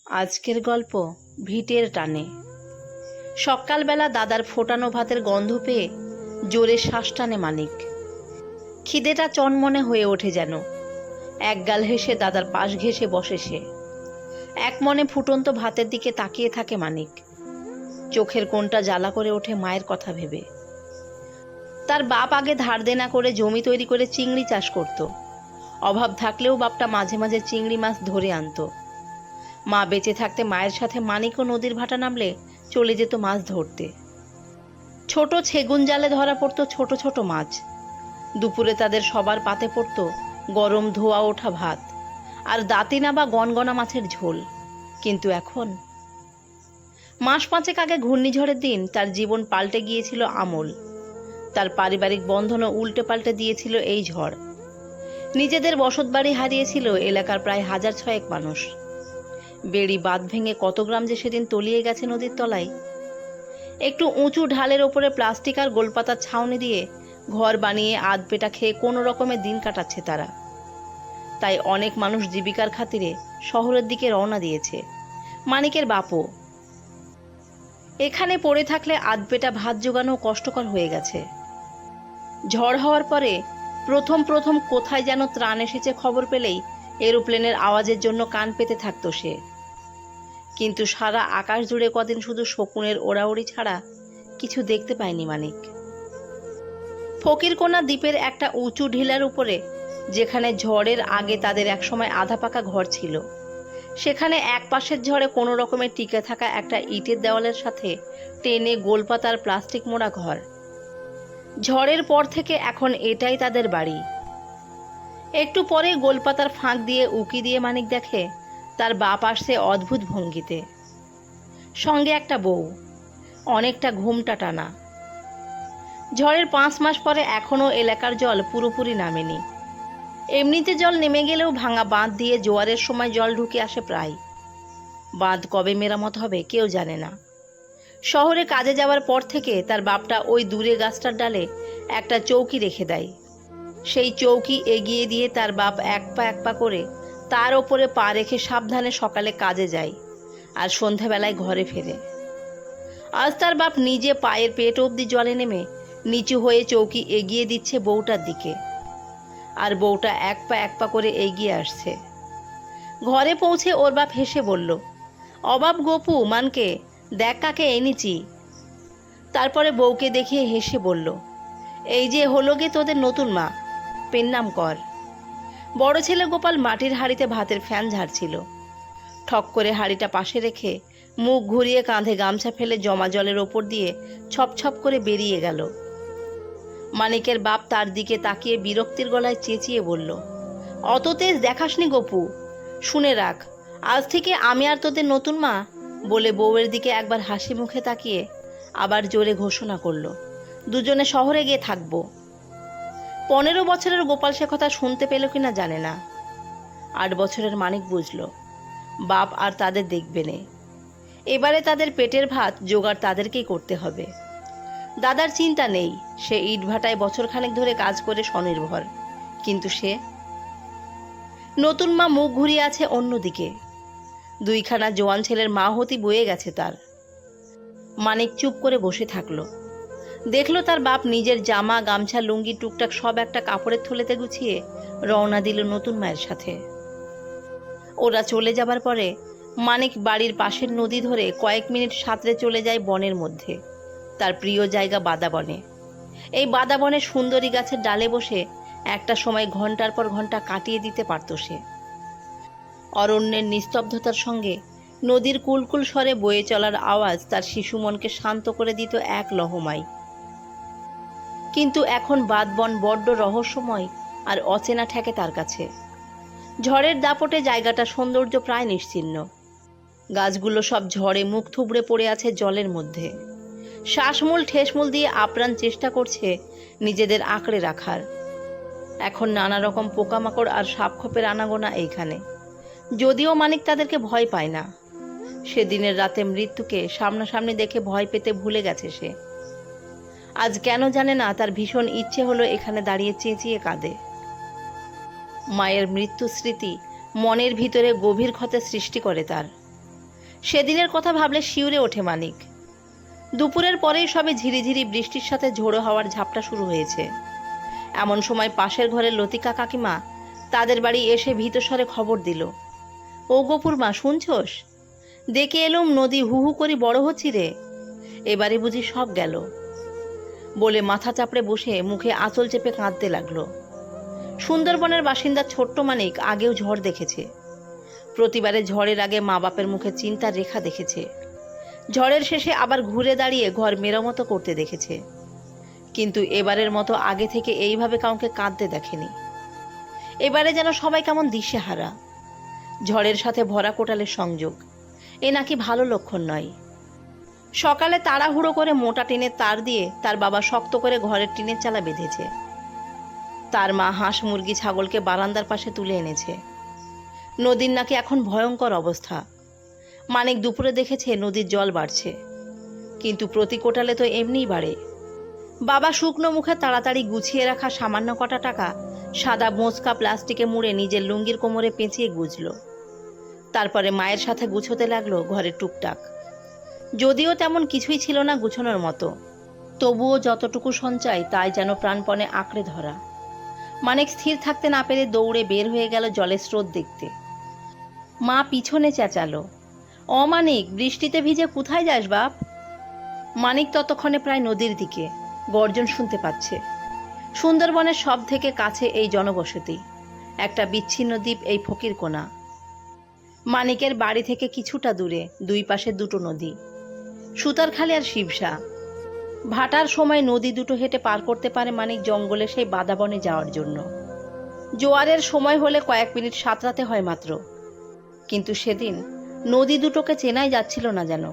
আজকের গল্প ভিটের টানে। সকালবেলা দাদার ফোটানো ভাতের গন্ধ পেয়ে জোরে শ্বাস টানে মানিক। খিদেটা চনমনে হয়ে ওঠে যেন। একগাল হেসে দাদার পাশ ঘেঁষে বসে সে। এক মনে ফুটন্ত ভাতের দিকে তাকিয়ে থাকে মানিক। চোখের কোণটা জ্বালা করে ওঠে মায়ের কথা ভেবে। তার বাপ আগে ধার দেনা করে জমি তৈরি করে চিংড়ি চাষ করত। অভাব থাকলেও বাপটা মাঝে মাঝে চিংড়ি মাছ ধরে আনতো। মা বেঁচে থাকতে মায়ের সাথে মানিকও নদীর ভাটা নামলে চলে যেত মাছ ধরতে। ছোট সেগুন জালে ধরা পড়তো ছোট ছোট মাছ। দুপুরে তাদের সবার পাতে পড়তো গরম ধোয়া ওঠা ভাত আর দাঁতিনা বা গনগনা মাছের ঝোল। কিন্তু এখন মাস পাঁচেক আগে ঘূর্ণিঝড়ের দিন তার জীবন পাল্টে গিয়েছিল আমূল। তার পারিবারিক বন্ধনও উল্টে পাল্টে দিয়েছিল এই ঝড়। নিজেদের বসতবাড়ি হারিয়েছিল এলাকার প্রায় ১,০০০ মানুষ। বেড়ি বাঁধ ভেঙে কত গ্রাম যে সেদিন তলিয়ে গেছে নদীর তলায়। একটু উঁচু ঢালের ওপরে প্লাস্টিক আর গোলপাতার ছাউনি দিয়ে ঘর বানিয়ে আধ পেটা খেয়ে কোনো রকমের দিন কাটাচ্ছে তারা। তাই অনেক মানুষ জীবিকার খাতিরে শহরের দিকে রওনা দিয়েছে। মানিকের বাপও। এখানে পড়ে থাকলে আধ পেটা ভাত জোগানো কষ্টকর হয়ে গেছে। ঝড় হওয়ার পরে প্রথম প্রথম কোথায় যেন ত্রাণ এসেছে খবর পেলেই এরোপ্লেনের আওয়াজের জন্য কান পেতে থাকতো সে। কিন্তু সারা আকাশ জুড়ে কদিন শুধু শকুনের ওড়াউড়ি ছাড়া কিছু দেখতে পায়নি মানিক। ফকিরকোনা দ্বীপের একটা উঁচু ঢিলার উপরে, যেখানে ঝড়ের আগে তাদের একসময় আধা পাকা ঘর ছিল, সেখানে এক পাশের ঝড়ে কোনো রকমের টিকে থাকা একটা ইটের দেওয়ালের সাথে টেনে গোলপাতার প্লাস্টিক মোড়া ঘর। ঝড়ের পর থেকে এখন এটাই তাদের বাড়ি। একটু পরে গোলপাতার ফাঁক দিয়ে উকি দিয়ে মানিক দেখে তার বাপ আসছে অদ্ভুত ভঙ্গিতে, সঙ্গে একটা বউ, অনেকটা ঘুমটা টানা। ঝড়ের ৫ মাস পরে এখনও এলাকার জল পুরোপুরি নামেনি। এমনিতে জল নেমে গেলেও ভাঙা বাঁধ দিয়ে জোয়ারের সময় জল ঢুকে আসে প্রায়। বাঁধ কবে মেরামত হবে কেউ জানে না। শহরে কাজে যাওয়ার পর থেকে তার বাপটা ওই দূরে গাছটার ডালে একটা চৌকি রেখে দেয়। সেই চৌকি এগিয়ে দিয়ে তার বাপ এক পা করে তার ওপরে পা রেখে সাবধানে সকালে কাজে যায় আর সন্ধ্যাবেলায় ঘরে ফেরে। আজ তার বাপ নিজে পায়ের পেট অবধি জলে নেমে নিচু হয়ে চৌকি এগিয়ে দিচ্ছে বউটার দিকে, আর বউটা এক পা করে এগিয়ে আসছে। ঘরে পৌঁছে ওর বাপ হেসে বলল, অবাব গপু মানকে, দেখ কাকে এনেছি। তারপরে বউকে দেখিয়ে হেসে বলল, এই যে হলো গে তোদের নতুন মা, পেন নাম কর। বড় ছেলে গোপাল মাটির হাঁড়িতে ভাতের ফ্যান ঝাড়ছিল। ঠক করে হাঁড়িটা পাশে রেখে মুখ ঘুরিয়ে কাঁধে গামছা ফেলে জমা জলের ওপর দিয়ে ছপ ছপ করে বেরিয়ে গেল। মানিকের বাপ তার দিকে তাকিয়ে বিরক্তির গলায় চেঁচিয়ে বলল, অত তেজ দেখাসনি গপু, শুনে রাখ, আজ থেকে আমি আর তোদের নতুন মা। বলে বউয়ের দিকে একবার হাসি মুখে তাকিয়ে আবার জোরে ঘোষণা করল, দুজনে শহরে গিয়ে থাকবো। ১৫ বছরের গোপাল সে কথা শুনতে পেল কিনা জানে না। ৮ বছরের মানিক বুঝল বাপ আর তাদের দেখবে নে। এবারে তাদের পেটের ভাত জোগাড় তাদেরকেই করতে হবে। দাদার চিন্তা নেই, সে ইটভাটায় বছরখানেক ধরে কাজ করে স্বনির্ভর। কিন্তু সে নতুন মা মুখ ঘুরিয়ে আছে অন্যদিকে। 2খানা জোয়ান ছেলের মা হতি বয়ে গেছে তার। মানিক চুপ করে বসে থাকলো। দেখলো তার বাপ নিজের জামা গামছা লুঙ্গি টুকটাক সব একটা কাপড়ের থলেতে গুছিয়ে রওনা দিল নতুন মায়ের সাথে। ওরা চলে যাবার পরে মানিক বাড়ির পাশের নদী ধরে কয়েক মিনিট সাঁতরে চলে যায় বনের মধ্যে, তার প্রিয় জায়গা বাদাবনে। এই বাদাবনে সুন্দরী গাছের ডালে বসে একটা সময় ঘন্টার পর ঘন্টা কাটিয়ে দিতে পারত সে। অরণ্যের নিস্তব্ধতার সঙ্গে নদীর কুলকুল স্বরে বয়ে চলার আওয়াজ তার শিশু মনকে শান্ত করে দিত এক লহমায়। কিন্তু এখন বাদবন বড্ড রহস্যময় আর অচেনা ঠেকে তার কাছে। ঝড়ের দাপটে জায়গাটা সৌন্দর্য প্রায় নিশ্চিহ্ন। গাছগুলো সব ঝড়ে মুখ থুবড়ে পড়ে আছে জলের মধ্যে। শ্বাসমূল ঠেসমূল দিয়ে আপ্রাণ চেষ্টা করছে নিজেদের আঁকড়ে রাখার। এখন নানা রকম পোকামাকড় আর সাপখোপের আনাগোনা এইখানে, যদিও মানিক তাদেরকে ভয় পায় না। সেদিনের রাতে মৃত্যুকে সামনাসামনি দেখে ভয় পেতে ভুলে গেছে সে। আজ কেন জানে না তার ভীষণ ইচ্ছে হলো এখানে দাঁড়িয়ে চেঁচিয়ে কাঁদে। মায়ের মৃত্যু স্মৃতি মনের ভিতরে গভীর ক্ষতের সৃষ্টি করে তার। সেদিনের কথা ভাবলে শিউরে ওঠে মানিক। দুপুরের পরেই সবে ঝিরিঝিরি বৃষ্টির সাথে ঝোড়ো হাওয়ার ঝাপটা শুরু হয়েছে। এমন সময় পাশের ঘরের লতিকা কাকিমা তাদের বাড়ি এসে ভীতস্বরে খবর দিল, ও গোপুর মা শুনছস, দেখে এলুম নদী হু হু করে বড় হচ্ছি রে, এবারে বুঝি সব গেল, বলে মাথা চাপড়ে বসে মুখে আঁচল চেপে কাঁদতে লাগলো। সুন্দরবনের বাসিন্দা ছোট্ট মানিক আগেও ঝড় দেখেছে। প্রতিবারে ঝড়ের আগে মা বাপের মুখে চিন্তার রেখা দেখেছে। ঝড়ের শেষে আবার ঘুরে দাঁড়িয়ে ঘর মেরামতো করতে দেখেছে। কিন্তু এবারের মতো আগে থেকে এইভাবে কাউকে কাঁদতে দেখেনি। এবারে যেন সবাই কেমন দিশেহারা। ঝড়ের সাথে ভরা কোটালের সংযোগ, এ নাকি ভালো লক্ষণ নয়। সকালে তাড়াহুড়ো করে মোটা টিনের তার দিয়ে তার বাবা শক্ত করে ঘরের টিনের চালা বেঁধেছে। তার মা হাঁস মুরগি ছাগলকে বারান্দার পাশে তুলে এনেছে। নদীর নাকি এখন ভয়ঙ্কর অবস্থা। মানিক দুপুরে দেখেছে নদীর জল বাড়ছে, কিন্তু প্রতি কোটালে তো এমনিই বাড়ে। বাবা শুকনো মুখে তাড়াতাড়ি গুছিয়ে রাখা সামান্য কটা টাকা সাদা মোচকা প্লাস্টিকে মুড়ে নিজের লুঙ্গির কোমরে পেঁচিয়ে গুছল। তারপরে মায়ের সাথে গুছোতে লাগলো ঘরের টুকটাক। যদিও তেমন কিছুই ছিল না গুছানোর মতো, তবুও যতটুকু সঞ্চয় তাই যেন প্রাণপণে আঁকড়ে ধরা। মানিক স্থির থাকতে না পেরে দৌড়ে বের হয়ে গেল জলের স্রোত দেখতে। মা পিছনে চেঁচালো, অমানিক, বৃষ্টিতে ভিজে কোথায় যাস বাপ? মানিক ততক্ষণে প্রায় নদীর দিকে গর্জন শুনতে পাচ্ছে। সুন্দরবনের সব থেকে কাছে এই জনবসতি, একটা বিচ্ছিন্ন দ্বীপ এই ফকিরকোনা। মানিকের বাড়ি থেকে কিছুটা দূরে দুই পাশে দুটো নদী, সুতারখালি আর শিবসা। ভাটার সময় নদী দুটো হেঁটে পার করতে পারে মানিক জঙ্গলে সেই বাদাবনে যাওয়ার জন্য। জোয়ারের সময় হলে কয়েক মিনিট সাঁতরাতে হয় মাত্র। কিন্তু সেদিন নদী দুটোকে চেনাই যাচ্ছিল না যেন।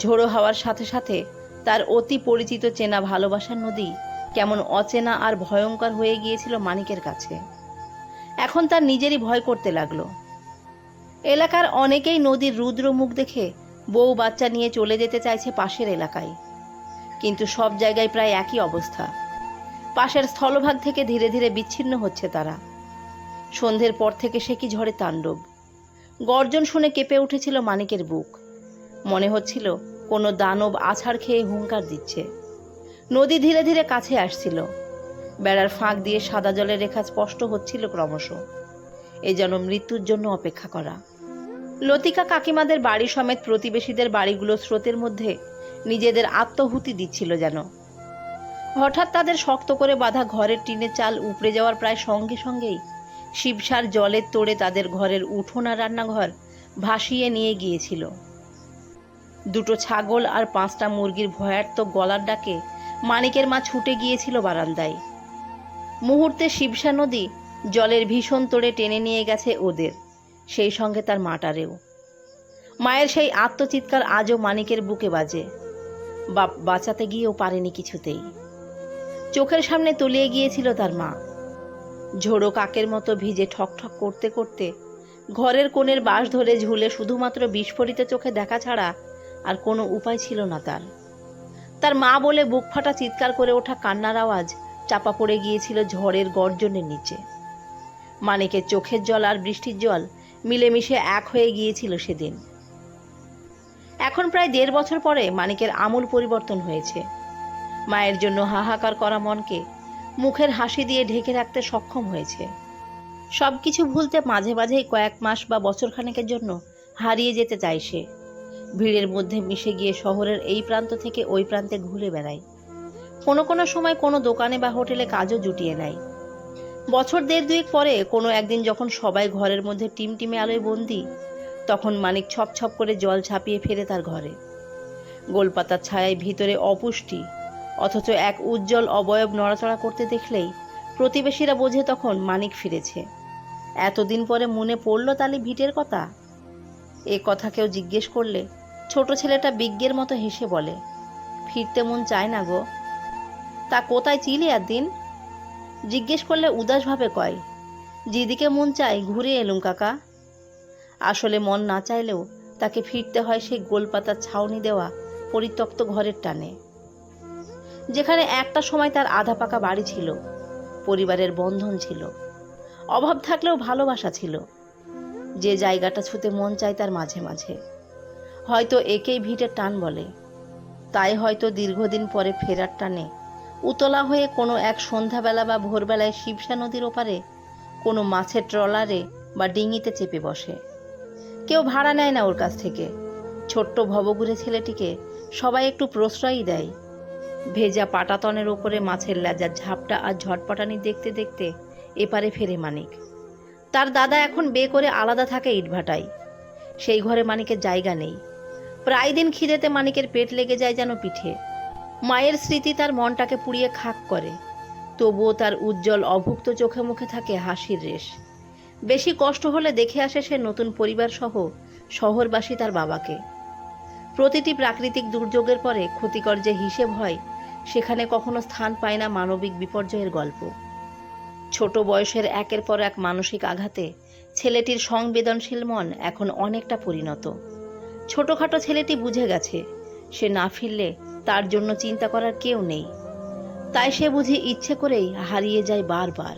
ঝোড়ো হাওয়ার সাথে সাথে তার অতি পরিচিত চেনা ভালোবাসার নদী কেমন অচেনা আর ভয়ঙ্কর হয়ে গিয়েছিল মানিকের কাছে। এখন তার নিজেরই ভয় করতে লাগলো। এলাকার অনেকেই নদীর রুদ্র মুখ দেখে বউ বাচ্চা নিয়ে চলে যেতে চাইছে পাশের এলাকায়, কিন্তু সব জায়গায় প্রায় একই অবস্থা। পাশের স্থলভাগ থেকে ধীরে ধীরে বিচ্ছিন্ন হচ্ছে তারা। সন্ধ্যের পর থেকে সে কি ঝড়ে তাণ্ডব। গর্জন শুনে কেঁপে উঠেছিল মানিকের বুক। মনে হচ্ছিল কোনো দানব আছাড় খেয়ে হুঙ্কার দিচ্ছে। নদী ধীরে ধীরে কাছে আসছিল। বেড়ার ফাঁক দিয়ে সাদা জলের রেখা স্পষ্ট হচ্ছিল ক্রমশ। এ যেন মৃত্যুর জন্য অপেক্ষা করা। লতিকা কাকিমাদের বাড়ি সমেত প্রতিবেশীদের বাড়িগুলো স্রোতের মধ্যে নিজেদের আত্মহুতি দিচ্ছিল যেন। হঠাৎ তাদের শক্ত করে বাঁধা ঘরের টিনের চাল উপড়ে যাওয়ার প্রায় সঙ্গে সঙ্গেই শিবসার জলের তোড়ে তাদের ঘরের উঠোন আর রান্নাঘর ভাসিয়ে নিয়ে গিয়েছিল। দুটো ছাগল আর 5টা মুরগির ভয়ার্ত গলার ডাকে মানিকের মা ছুটে গিয়েছিল বারান্দায়। মুহূর্তে শিবসা নদী জলের ভীষণ তোড়ে টেনে নিয়ে গেছে ওদের, সেই সঙ্গে তার মাটারেও। মায়ের সেই আত্মচিৎকার আজও মানিকের বুকে বাজে। বাপ বাঁচাতে গিয়েও পারেনি কিছুতেই। চোখের সামনে তলিয়ে গিয়েছিল তার মা। ঝোড়ো কাকের মতো ভিজে ঠকঠক করতে করতে ঘরের কোণের বাঁশ ধরে ঝুলে শুধুমাত্র বিস্ফোরিত চোখে দেখা ছাড়া আর কোনো উপায় ছিল না তার। তার মা বলে বুক ফাটা চিৎকার করে ওঠা কান্নার আওয়াজ চাপা পড়ে গিয়েছিল ঝড়ের গর্জনের নিচে। মানিকের চোখের জল আর বৃষ্টির জল মিলেমিশে এক হয়ে গিয়েছিল সেদিন। এখন প্রায় 1.5 বছর পরে মানিকের আমূল পরিবর্তন হয়েছে। মায়ের জন্য হাহাকার করা মনকে মুখের হাসি দিয়ে ঢেকে রাখতে সক্ষম হয়েছে। সবকিছু ভুলতে মাঝে মাঝেই কয়েক মাস বা বছরখানেকের জন্য হারিয়ে যেতে চায় সে। ভিড়ের মধ্যে মিশে গিয়ে শহরের এই প্রান্ত থেকে ওই প্রান্তে ঘুরে বেড়ায়। কোনো কোনো সময় কোনো দোকানে বা হোটেলে কাজও জুটিয়ে নেয়। বছর 1.5 পরে কোনো একদিন যখন সবাই ঘরের মধ্যে টিমটিমে আলোয় বন্দি, তখন মানিক ছপ ছপ করে জল ছাপিয়ে ফেরে তার ঘরে। গোলপাতার ছায়ায় ভিতরে অপুষ্টি, অথচ এক উজ্জ্বল অবয়ব নড়াচড়া করতে দেখলেই প্রতিবেশীরা বোঝে তখন মানিক ফিরেছে। এতদিন পরে মনে পড়ল তালি ভিটের কথা। এ কথা কেউ জিজ্ঞেস করলে ছোট ছেলেটা বিজ্ঞের মতো হেসে বলে, ফিরতে মন চায় না গো। তা কোথায় চিলি একদিন? জিজ্ঞেস করলে উদাসভাবে কয়, যেদিকে মন চায় ঘুরে এলুম কাকা। আসলে মন না চাইলেও তাকে ফিরতে হয় সেই গোলপাতার ছাউনি দেওয়া পরিত্যক্ত ঘরের টানে, যেখানে একটা সময় তার আধা পাকা বাড়ি ছিল, পরিবারের বন্ধন ছিল, অভাব থাকলেও ভালোবাসা ছিল। যে জায়গাটা ছুতে মন চায় তার মাঝে মাঝে, হয়তো একেই ভিটের টান বলে। তাই হয়তো দীর্ঘদিন পরে ফেরার টানে উতলা হয়ে কোনো এক সন্ধ্যাবেলা বা ভোরবেলায় শিবসা নদীর ওপারে কোনো মাছের ট্রলারে বা ডিঙিতে চেপে বসে। কেউ ভাড়া নেয় না ওর কাছ থেকে। ছোট্ট ভবঘুরে ছেলেটিকে সবাই একটু প্রশ্রয়ই দেয়। ভেজা পাটাতনের ওপরে মাছের লেজার ঝাপটা আর ঝটপটানি দেখতে দেখতে এপারে ফেরে মানিক। তার দাদা এখন বিয়ে করে আলাদা থাকে ইটভাটায়। সেই ঘরে মানিকের জায়গা নেই। প্রায় দিন খিদেতে মানিকের পেট লেগে যায় যেন পিঠে। মায়ের স্মৃতি তার মনটাকে পুড়িয়ে খাক করে, তবুও তার উজ্জ্বল অভুক্ত চোখে মুখে থাকে হাসির রেশ। বেশি কষ্ট হলে দেখে আসে সে নতুন পরিবার সহ শহরবাসী তার বাবাকে। প্রতিটি প্রাকৃতিক দুর্যোগের পরে ক্ষতিকর যে হিসেব হয়, সেখানে কখনো স্থান পায় না মানবিক বিপর্যয়ের গল্প। ছোট বয়সের একের পর এক মানসিক আঘাতে ছেলেটির সংবেদনশীল মন এখন অনেকটা পরিণত। ছোটখাটো ছেলেটি বুঝে গেছে সে না ফিরলে তার জন্য চিন্তা করার কেউ নেই। তাই সে বুঝি ইচ্ছে করেই হারিয়ে যায় বারবার।